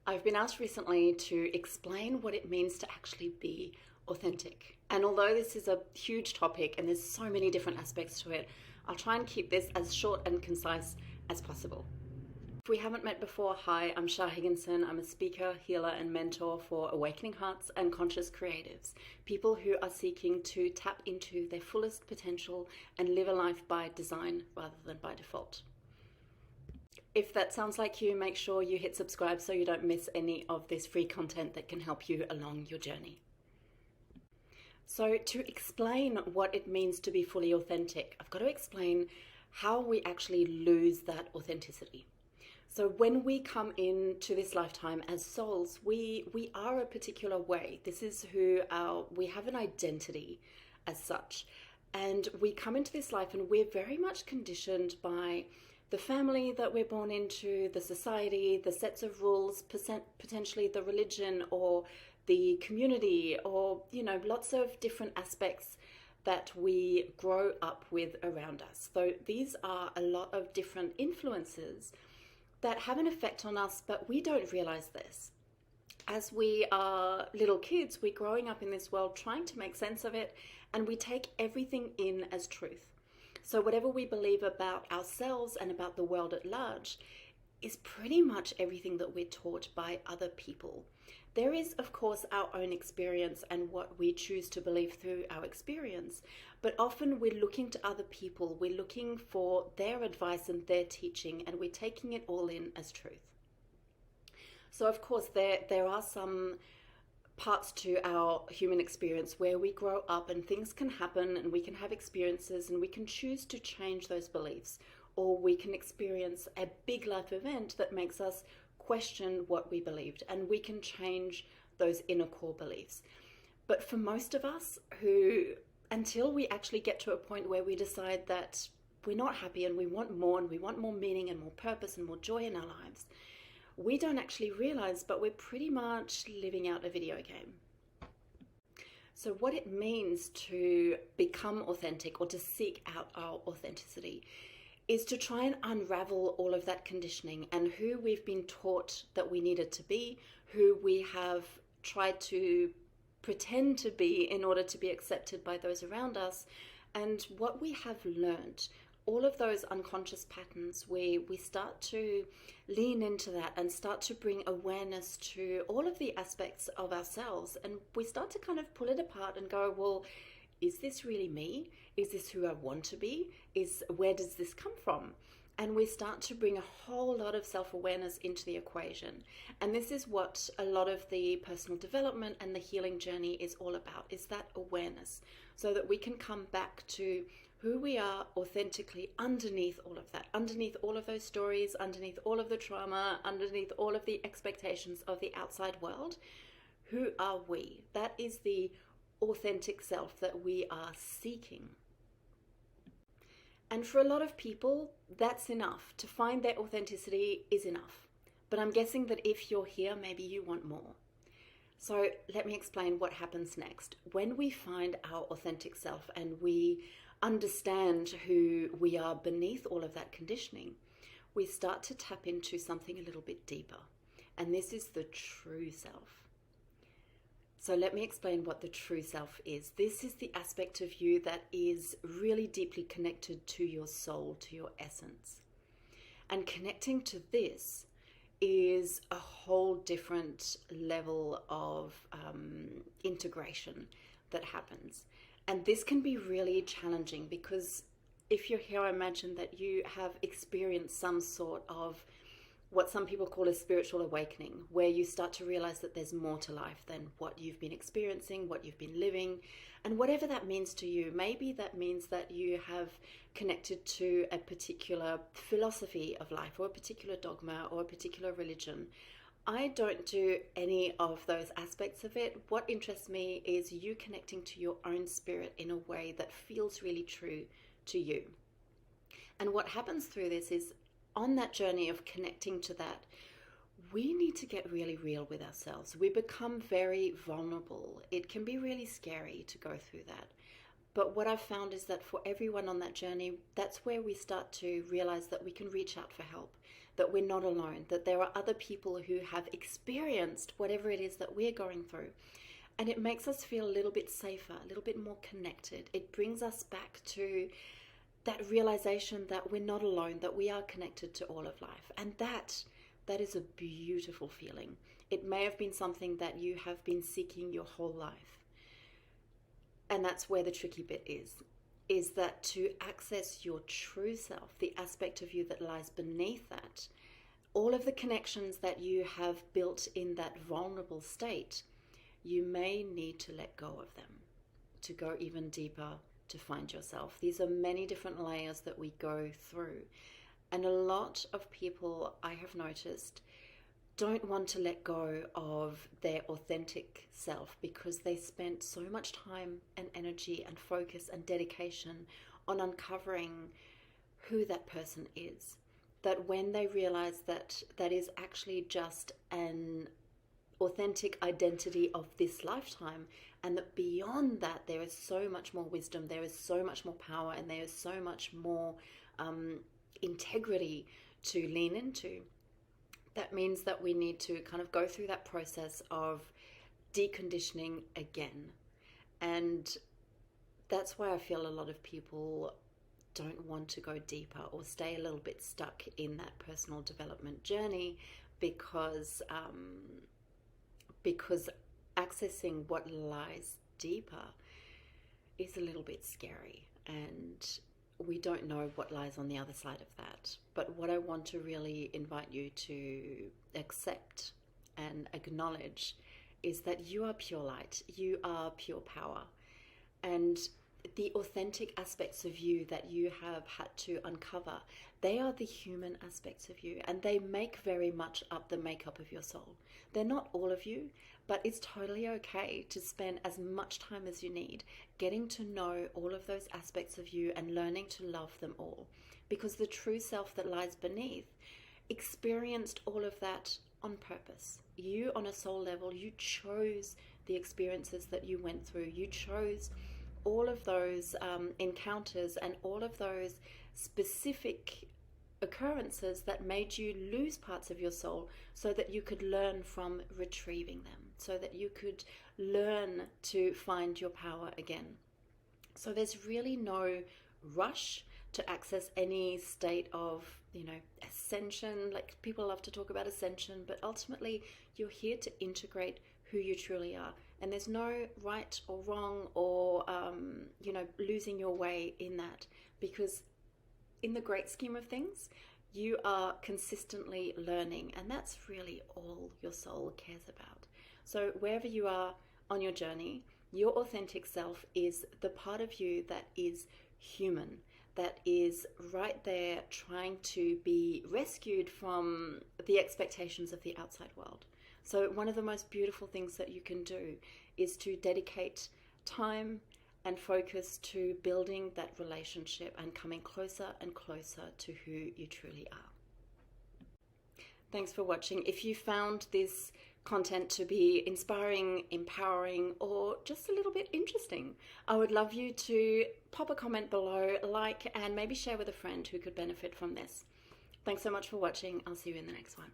I've been asked recently to explain what it means to actually be authentic. And although this is a huge topic and there's so many different aspects to it, I'll try and keep this as short and concise as possible. If we haven't met before, hi, I'm Higginson. I'm a speaker, healer, and mentor for awakening hearts and conscious creatives, people who are seeking to tap into their fullest potential and live a life by design rather than by default. If that sounds like you, make sure you hit subscribe so you don't miss any of this free content that can help you along your journey. So to explain what it means to be fully authentic, I've got to explain how we actually lose that authenticity. So when we come into this lifetime as souls, we are a particular way. This is we have an identity as such. And we come into this life and we're very much conditioned by the family that we're born into, the society, the sets of rules, potentially the religion or the community, or, lots of different aspects that we grow up with around us. So these are a lot of different influences that have an effect on us, but we don't realize this. As we are little kids, we're growing up in this world trying to make sense of it, and we take everything in as truth. So whatever we believe about ourselves and about the world at large is pretty much everything that we're taught by other people. There is, of course, our own experience and what we choose to believe through our experience, but often we're looking to other people, we're looking for their advice and their teaching, and we're taking it all in as truth. So, of course, there are some parts to our human experience where we grow up and things can happen and we can have experiences and we can choose to change those beliefs, or we can experience a big life event that makes us question what we believed, and we can change those inner core beliefs. But for most of us until we actually get to a point where we decide that we're not happy and we want more meaning and more purpose and more joy in our lives, we don't actually realize, but we're pretty much living out a video game. So what it means to become authentic or to seek out our authenticity is to try and unravel all of that conditioning and who we've been taught that we needed to be, who we have tried to pretend to be in order to be accepted by those around us, and what we have learned. All of those unconscious patterns, we start to lean into that and start to bring awareness to all of the aspects of ourselves, and we start to kind of pull it apart and go, well, is this really me? Is this who I want to be? Where does this come from? And we start to bring a whole lot of self-awareness into the equation. And this is what a lot of the personal development and the healing journey is all about, is that awareness, so that we can come back to who we are authentically underneath all of that, underneath all of those stories, underneath all of the trauma, underneath all of the expectations of the outside world. Who are we? That is the authentic self that we are seeking. And for a lot of people, that's enough. To find their authenticity is enough. But I'm guessing that if you're here, maybe you want more. So let me explain what happens next. When we find our authentic self and we understand who we are beneath all of that conditioning, we start to tap into something a little bit deeper. And this is the true self. So let me explain what the true self is. This is the aspect of you that is really deeply connected to your soul, to your essence. And connecting to this is a whole different level of integration that happens. And this can be really challenging because if you're here, I imagine that you have experienced some sort of what some people call a spiritual awakening, where you start to realize that there's more to life than what you've been experiencing, what you've been living, and whatever that means to you. Maybe that means that you have connected to a particular philosophy of life or a particular dogma or a particular religion. I don't do any of those aspects of it. What interests me is you connecting to your own spirit in a way that feels really true to you. And what happens through this is, on that journey of connecting to that, we need to get really real with ourselves. We become very vulnerable. It can be really scary to go through that. But what I've found is that for everyone on that journey, that's where we start to realize that we can reach out for help. that we're not alone, that there are other people who have experienced whatever it is that we're going through. And it makes us feel a little bit safer, a little bit more connected. It brings us back to that realization that we're not alone, that we are connected to all of life. And that is a beautiful feeling. It may have been something that you have been seeking your whole life. And that's where the tricky bit is that to access your true self, the aspect of you that lies beneath that, all of the connections that you have built in that vulnerable state, you may need to let go of them to go even deeper to find yourself. These are many different layers that we go through. And a lot of people, I have noticed, don't want to let go of their authentic self because they spent so much time and energy and focus and dedication on uncovering who that person is, that when they realize that that is actually just an authentic identity of this lifetime, and that beyond that there is so much more wisdom, there is so much more power, and there is so much more integrity to lean into. That means that we need to kind of go through that process of deconditioning again. And that's why I feel a lot of people don't want to go deeper or stay a little bit stuck in that personal development journey because accessing what lies deeper is a little bit scary, and we don't know what lies on the other side of that. But what I want to really invite you to accept and acknowledge is that you are pure light, you are pure power, and the authentic aspects of you that you have had to uncover, they are the human aspects of you, and they make very much up the makeup of your soul. They're not all of you, but it's totally okay to spend as much time as you need getting to know all of those aspects of you and learning to love them all, because the true self that lies beneath experienced all of that on purpose. You, on a soul level, you chose the experiences that you went through. You chose all of those encounters and all of those specific occurrences that made you lose parts of your soul so that you could learn from retrieving them, so that you could learn to find your power again. So there's really no rush to access any state of, ascension. Like, people love to talk about ascension, but ultimately you're here to integrate who you truly are. And there's no right or wrong or, losing your way in that, because in the great scheme of things, you are consistently learning, and that's really all your soul cares about. So wherever you are on your journey, your authentic self is the part of you that is human, that is right there trying to be rescued from the expectations of the outside world. So one of the most beautiful things that you can do is to dedicate time and focus to building that relationship and coming closer and closer to who you truly are. Thanks for watching. If you found this content to be inspiring, empowering, or just a little bit interesting, I would love you to pop a comment below, like, and maybe share with a friend who could benefit from this. Thanks so much for watching. I'll see you in the next one.